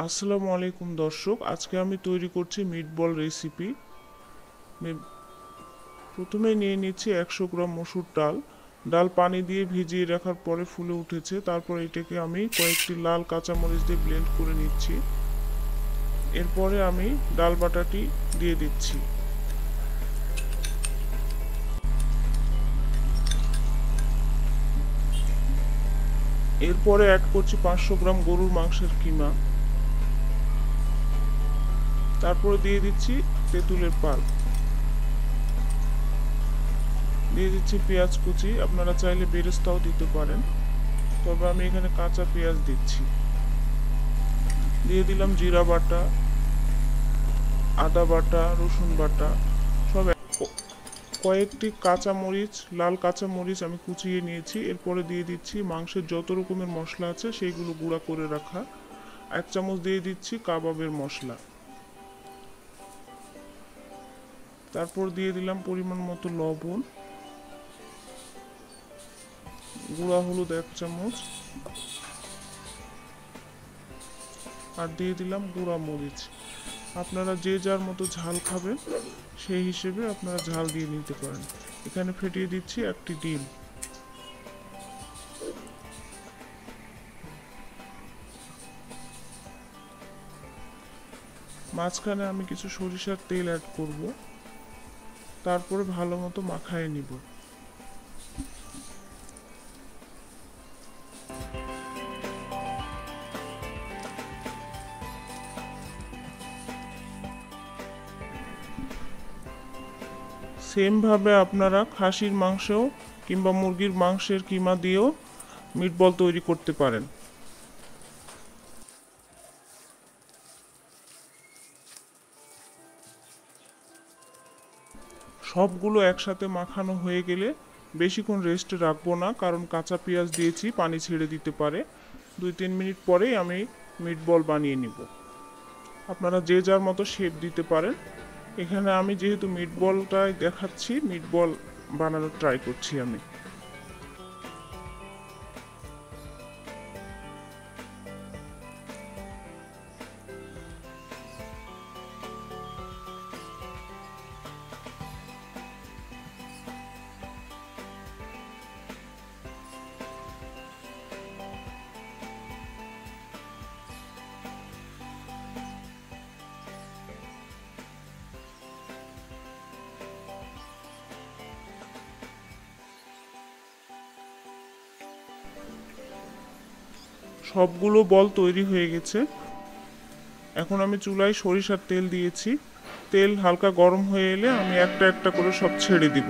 আসসালামু আলাইকুম দর্শক, আজকে আমি তৈরি করছি মিটবল রেসিপি। প্রথমে নিয়ে নিচ্ছি 100 গ্রাম মসুর ডাল। ডাল পানি দিয়ে ভিজিয়ে রাখার পরে ফুলে উঠেছে। তারপর এটাকে আমি কয়েকটি লাল কাঁচামরিচ দিয়ে ব্লেন্ড করে নিচ্ছি। এরপরে আমি ডাল বাটাটি দিয়ে দিচ্ছি। এরপরে অ্যাড করছি 500 গ্রাম গরুর মাংসের কিমা। তারপরে দিয়ে দিচ্ছি তেঁতুলের পাল্প, দিয়ে দিচ্ছি পেঁয়াজ কুচি। আপনারা চাইলে বেরেস্তাও দিতে পারেন, তবে আমি এখানে কাঁচা পেঁয়াজ দিচ্ছি। দিয়ে দিলাম জিরা বাটা, আদা বাটা, রসুন বাটা সব। কয়েকটি কাঁচামরিচ, লাল কাঁচামরিচ আমি কুচিয়ে নিয়েছি। এরপরে দিয়ে দিচ্ছি মাংসের যত রকমের মশলা আছে সেইগুলো গুঁড়া করে রাখা। 1 চামচ দিয়ে দিচ্ছি কাবাবের মশলা। তারপর দিয়ে দিলাম পরিমাণ মতো লবণ, গুঁড়া হলুদ 1 চামচ, আর দিয়ে দিলাম গুঁড়া মরিচ। আপনারা যে যার মতো ঝাল খাবেন সেই হিসেবে আপনারা ঝাল দিয়ে নিতে পারেন। এখানে ফেটিয়ে দিচ্ছি একটি ডিম। মাঝখানে আমি কিছু সরিষার তেল অ্যাড করব, তারপরে ভালো মতো মাখায় নিব। সেমভাবে আপনারা খাসির মাংসও কিংবা মুরগির মাংসের কিমা দিয়েও মিটবল তৈরি করতে পারেন। সবগুলো একসাথে মাখানো হয়ে গেলে বেশিক্ষণ রেস্টে রাখবো না, কারণ কাঁচা পেঁয়াজ দিয়েছি, পানি ছেড়ে দিতে পারে। 2-3 মিনিট পরেই আমি মিটবল বানিয়ে নিব। আপনারা যে যার মতো শেপ দিতে পারেন। এখানে আমি যেহেতু মিটবলটাই দেখাচ্ছি, মিটবল বানানোর ট্রাই করছি আমি। সবগুলো বল তৈরি হয়ে গেছে। এখন আমি চুলায় সরিষার তেল দিয়েছি। তেল হালকা গরম হয়ে এলে আমি একটা একটা করে সব ছেড়ে দিব।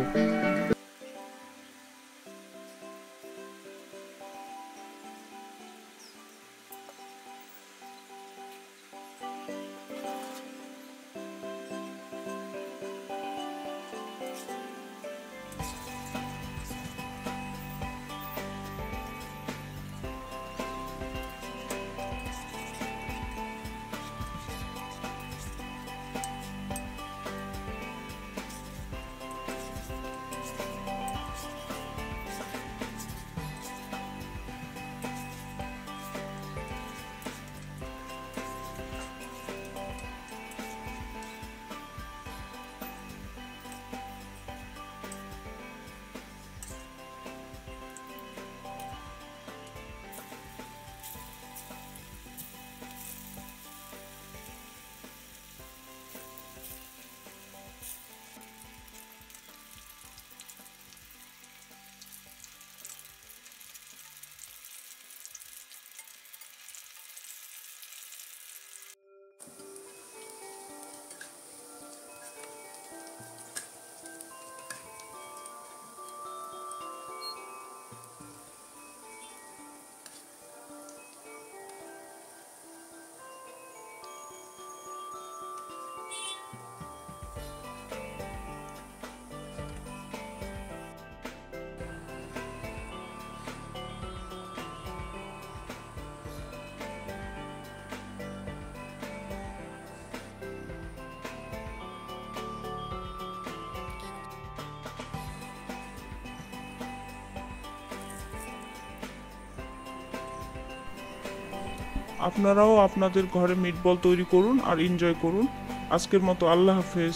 আপনারাও আপনাদের ঘরে মিটবল তৈরি করুন আর এনজয় করুন। আজকের মতো আল্লাহ হাফেজ।